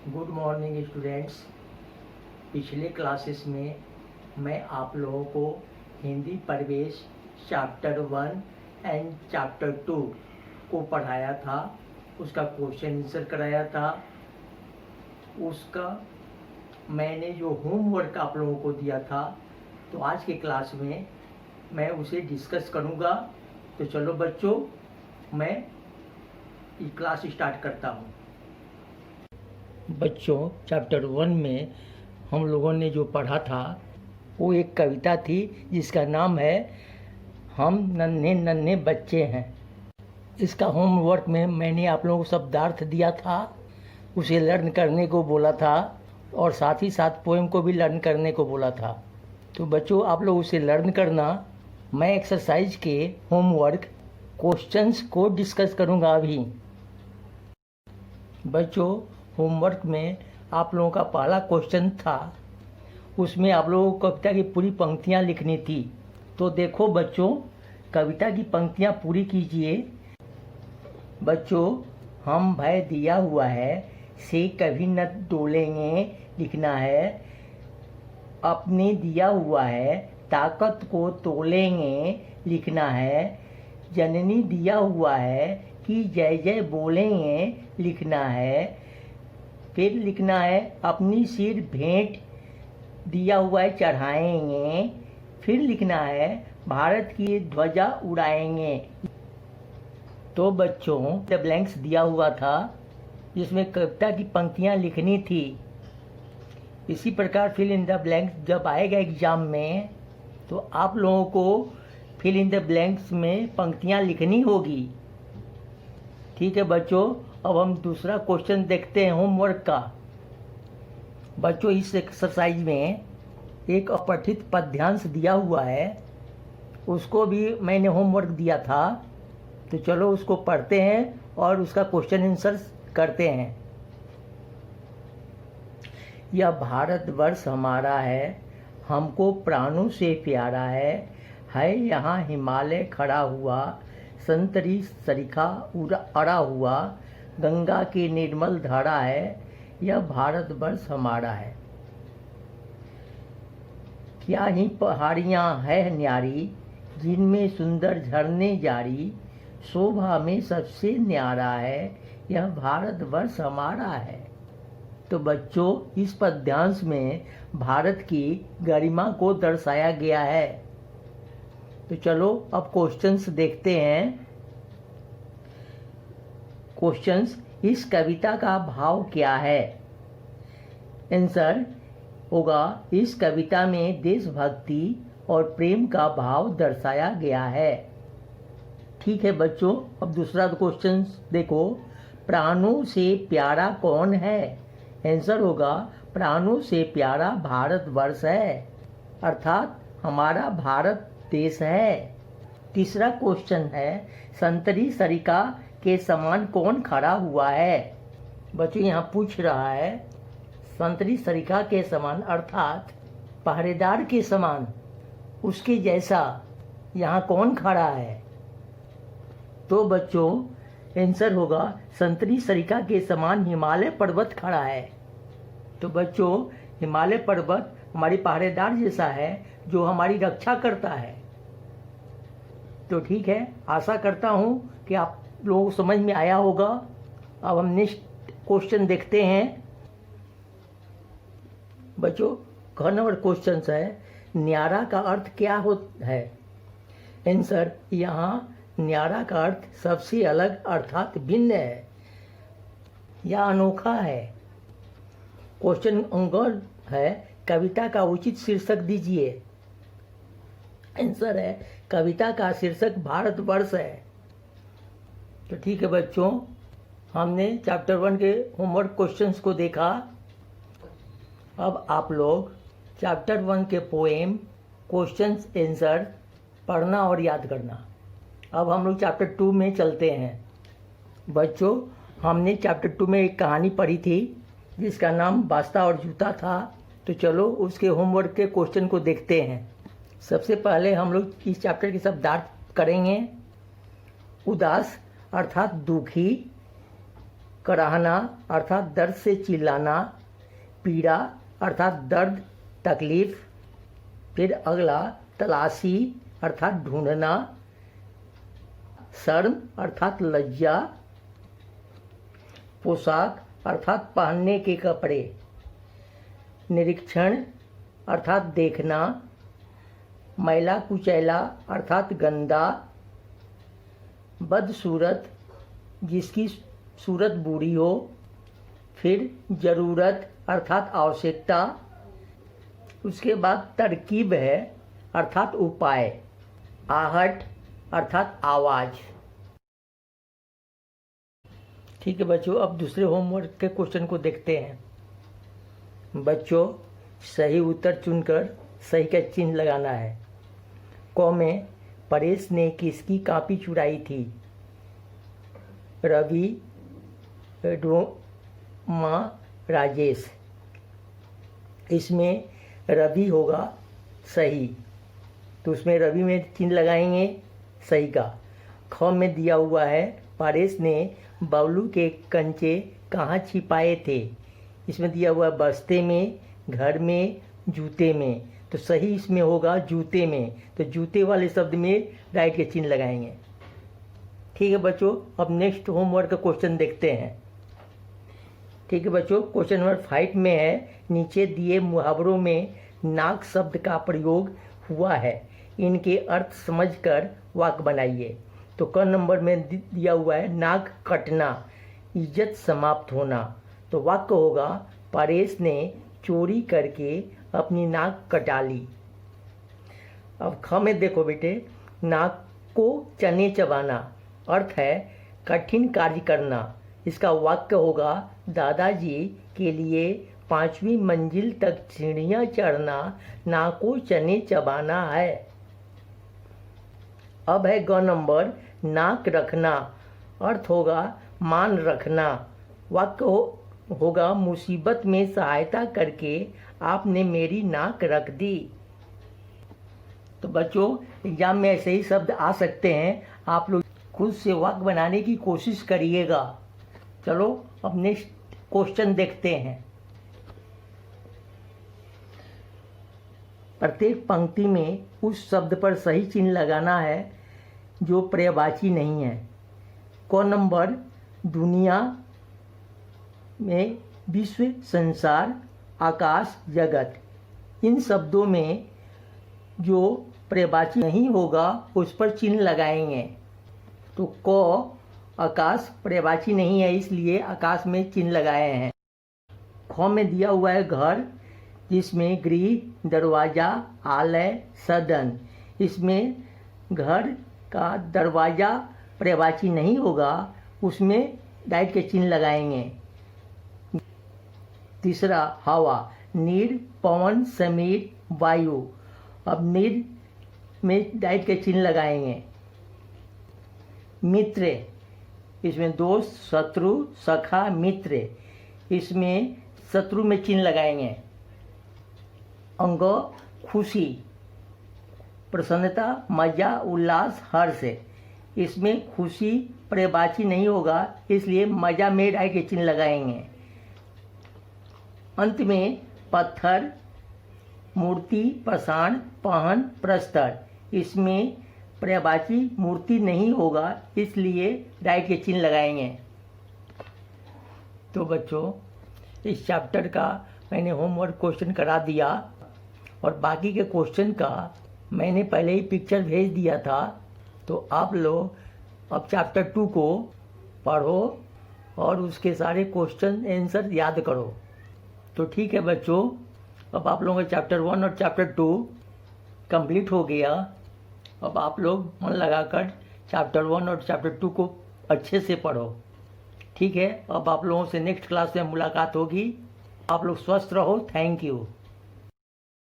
Good morning students. पिछले classes में मैं आप लोगों को हिंदी प्रवेश चैप्टर 1 एंड चैप्टर 2 को पढ़ाया था, उसका क्वेश्चन आंसर कराया था। उसका मैंने जो होमवर्क आप लोगों को दिया था, तो आज के क्लास में मैं उसे डिस्कस करूँगा। तो चलो बच्चों, मैं ये क्लास स्टार्ट करता हूँ। बच्चों, चैप्टर 1 में हम लोगों ने जो पढ़ा था वो एक कविता थी जिसका नाम है हम नन्हे नन्हे बच्चे हैं। इसका होमवर्क में मैंने आप लोगों को शब्दार्थ दिया था, उसे लर्न करने को बोला था और साथ ही साथ पोएम को भी लर्न करने को बोला था। तो बच्चों, आप लोग उसे लर्न करना। मैं एक्सरसाइज के होमवर्क क्वेश्चंस को डिस्कस करूँगा अभी। बच्चों, होमवर्क में आप लोगों का पहला क्वेश्चन था, उसमें आप लोगों को कविता की पूरी पंक्तियाँ लिखनी थी। तो देखो बच्चों, कविता की पंक्तियाँ पूरी कीजिए। बच्चों, हम भय दिया हुआ है से कभी न डोलेंगे लिखना है। अपने दिया हुआ है ताकत को तोलेंगे लिखना है। जननी दिया हुआ है कि जय जय बोलेंगे लिखना है। फिर लिखना है अपनी सिर भेंट दिया हुआ है चढ़ाएंगे। फिर लिखना है भारत की ध्वजा उड़ाएंगे। तो बच्चों, द ब्लैंक्स दिया हुआ था जिसमें कविता की पंक्तियाँ लिखनी थी। इसी प्रकार फिल इन द ब्लैंक्स जब आएगा एग्जाम में तो आप लोगों को फिल इन द ब्लैंक्स में पंक्तियाँ लिखनी होगी। ठीक है बच्चों, अब हम दूसरा क्वेश्चन देखते हैं होमवर्क का। बच्चों, इस एक्सरसाइज में एक अपठित पद्यांश दिया हुआ है, उसको भी मैंने होमवर्क दिया था। तो चलो उसको पढ़ते हैं और उसका क्वेश्चन आंसर करते हैं। यह भारतवर्ष हमारा है, हमको प्राणों से प्यारा है यहाँ हिमालय खड़ा हुआ, संतरी सरीखा अड़ा हुआ, गंगा की निर्मल धारा है, यह भारतवर्ष हमारा है। क्या ही पहाड़ियाँ है न्यारी, जिनमें सुंदर झरने जारी, शोभा में सबसे न्यारा है, यह भारतवर्ष हमारा है। तो बच्चों, इस पद्यांश में भारत की गरिमा को दर्शाया गया है। तो चलो अब क्वेश्चंस देखते हैं। क्वेश्चंस, इस कविता का भाव क्या है? आंसर होगा इस कविता में देशभक्ति और प्रेम का भाव दर्शाया गया है। ठीक है बच्चों, अब दूसरा क्वेश्चन देखो। प्राणों से प्यारा कौन है? आंसर होगा प्राणों से प्यारा भारतवर्ष है, अर्थात हमारा भारत देश है। तीसरा क्वेश्चन है, संतरी सरिका के समान कौन खड़ा हुआ है? बच्चों, यहाँ पूछ रहा है संतरी सरिका के समान अर्थात पहरेदार के समान, उसके जैसा यहाँ कौन खड़ा है? तो बच्चों, आंसर होगा संतरी सरिका के समान हिमालय पर्वत खड़ा है। तो बच्चों, हिमालय पर्वत हमारी पहरेदार जैसा है जो हमारी रक्षा करता है। तो ठीक है, आशा करता हूँ कि आप लोगों को समझ में आया होगा। अब हम नेक्स्ट क्वेश्चन देखते हैं। बच्चों, क नंबर क्वेश्चन है, न्यारा का अर्थ क्या होता है? आंसर, यहाँ न्यारा का अर्थ सबसे अलग अर्थात भिन्न है या अनोखा है। क्वेश्चन अंगल है, कविता का उचित शीर्षक दीजिए। आंसर है कविता का शीर्षक भारतवर्ष है। तो ठीक है बच्चों, हमने चैप्टर 1 के होमवर्क क्वेश्चंस को देखा। अब आप लोग चैप्टर 1 के पोएम क्वेश्चंस आंसर पढ़ना और याद करना। अब हम लोग चैप्टर 2 में चलते हैं। बच्चों, हमने चैप्टर 2 में एक कहानी पढ़ी थी जिसका नाम बास्ता और जूता था। तो चलो उसके होमवर्क के क्वेश्चन को देखते हैं। सबसे पहले हम लोग इस चैप्टर के शब्दार्थ करेंगे। उदास अर्थात दुखी, कराहना अर्थात दर्द से चिल्लाना, पीड़ा अर्थात दर्द तकलीफ। फिर अगला तलाशी अर्थात ढूंढना, शर्म अर्थात लज्जा, पोशाक अर्थात पहनने के कपड़े, निरीक्षण अर्थात देखना, मैला कुचैला अर्थात गंदा, बदसूरत जिसकी सूरत बुरी हो। फिर ज़रूरत अर्थात आवश्यकता। उसके बाद तरकीब है अर्थात उपाय, आहट अर्थात आवाज़। ठीक है बच्चों, अब दूसरे होमवर्क के क्वेश्चन को देखते हैं। बच्चों सही उत्तर चुनकर सही का चिन्ह लगाना है। क में परेश ने किसकी कॉपी चुराई थी? रवि, रोमा, राजेश। इसमें रवि होगा सही, तो उसमें रवि में चिन्ह लगाएंगे सही का। ख में दिया हुआ है परेश ने बबलू के कंचे कहाँ छिपाए थे? इसमें दिया हुआ है बस्ते में, घर में, जूते में, तो सही इसमें होगा जूते में, तो जूते वाले शब्द में राइट के चिन्ह लगाएंगे। ठीक है बच्चों, अब नेक्स्ट होमवर्क का क्वेश्चन देखते हैं। ठीक है बच्चों, क्वेश्चन नंबर 5 में है नीचे दिए मुहावरों में नाक शब्द का प्रयोग हुआ है, इनके अर्थ समझकर वाक्य बनाइए। तो क नंबर में दिया हुआ है नाक कटना, इज्जत समाप्त होना, तो वाक्य होगा परेश ने चोरी करके अपनी नाक कटा ली। अब ख में देखो बेटे, नाक को चने चबाना, अर्थ है कठिन कार्य करना। इसका वाक्य होगा दादाजी के लिए 5वीं मंजिल तक सीढ़ियाँ चढ़ना नाक को चने चबाना है। अब है ग नंबर, नाक रखना, अर्थ होगा मान रखना। वाक्य होगा मुसीबत में सहायता करके आपने मेरी नाक रख दी। तो बच्चों एग्जाम में ऐसे ही शब्द आ सकते हैं, आप लोग खुद से वाक्य बनाने की कोशिश करिएगा। चलो अब नेक्स्ट क्वेश्चन देखते हैं। प्रत्येक पंक्ति में उस शब्द पर सही चिन्ह लगाना है जो पर्यायवाची नहीं है। क नंबर, दुनिया में विश्व, संसार, आकाश, जगत, इन शब्दों में जो पर्यायवाची नहीं होगा उस पर चिन्ह लगाएंगे। तो क आकाश पर्यायवाची नहीं है, इसलिए आकाश में चिन्ह लगाए हैं। ख में दिया हुआ है घर, जिसमें गृह, दरवाज़ा, आलय, सदन। इसमें घर का दरवाज़ा पर्यायवाची नहीं होगा, उसमें डाइट के चिन्ह लगाएंगे। तीसरा हवा, नीर, पवन, समीर, वायु। अब नीर में डाइट के चिन्ह लगाएंगे। मित्र, इसमें दोस्त, शत्रु, सखा, मित्र, इसमें शत्रु में चिन्ह लगाएंगे। अंग, खुशी, प्रसन्नता, मजा, उल्लास, हर्ष, इसमें खुशी पर्यायवाची नहीं होगा, इसलिए मजा में डाइट के चिन्ह लगाएंगे। अंत में पत्थर, मूर्ति, पाषाण, पहन, प्रस्तर, इसमें पर्यायवाची मूर्ति नहीं होगा, इसलिए डाइट के चिन्ह लगाएंगे। तो बच्चों इस चैप्टर का मैंने होमवर्क क्वेश्चन करा दिया और बाकी के क्वेश्चन का मैंने पहले ही पिक्चर भेज दिया था, तो आप लोग अब चैप्टर 2 को पढ़ो और उसके सारे क्वेश्चन आंसर याद करो। तो ठीक है बच्चों, अब आप लोगों का चैप्टर 1 और चैप्टर 2 कंप्लीट हो गया। अब आप लोग मन लगाकर चैप्टर 1 और चैप्टर 2 को अच्छे से पढ़ो। ठीक है, अब आप लोगों से नेक्स्ट क्लास में मुलाकात होगी। आप लोग स्वस्थ रहो। Thank you.